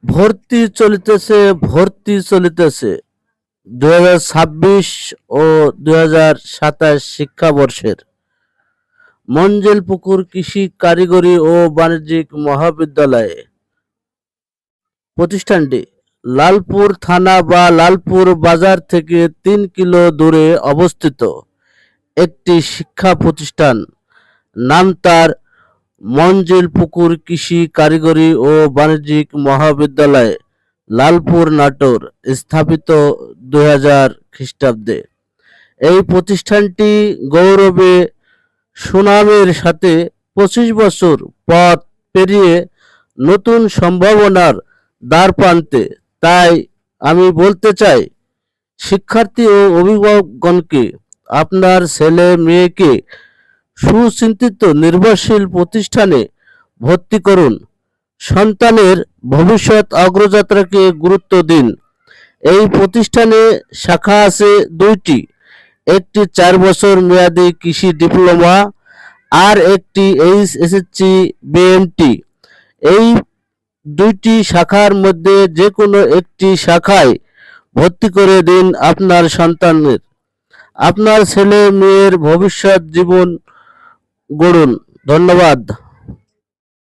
ভর্তি চলিতেছে 2026 ও 2027 শিক্ষাবর্ষের। মঞ্জেলপুকুর কৃষি কারিগরি ও বাণিজ্যিক মহাবিদ্যালয়ে। প্রতিষ্ঠানটি লালপুর থানা বা লালপুর বাজার থেকে 3 কিলো দূরে অবস্থিত একটি শিক্ষা প্রতিষ্ঠান। নাম তার মঞ্জেলপুকুর কৃষি কারিগরি ও বাণিজ্যিক মহাবিদ্যালয়, লালপুর, নাটোর। স্থাপিত 2000 খ্রিস্টাব্দে। এই প্রতিষ্ঠানটি গৌরবে সুনামের সাথে 25 বছর পথ পেরিয়ে নতুন সম্ভাবনার দ্বারপ্রান্তে। তাই আমি বলতে চাই, শিক্ষার্থী ও অভিভাবকগণকে আপনার ছেলে মেয়েকে সুচিন্তিত নির্ভরশীল প্রতিষ্ঠানে ভর্তি করুন। সন্তানের ভবিষ্যৎ অগ্রযাত্রাকে গুরুত্ব দিন। এই প্রতিষ্ঠানে শাখা আছে 2টি, একটি 4 বছর মেয়াদী কৃষি ডিপ্লোমা আর একটি এইচএসসি বিএমটি। এই 2টি শাখার মধ্যে যে কোনো একটি শাখায় ভর্তি করে দিন আপনার সন্তানের। আপনার ছেলে মেয়ের ভবিষ্যৎ জীবন গড়ুন। ধন্যবাদ।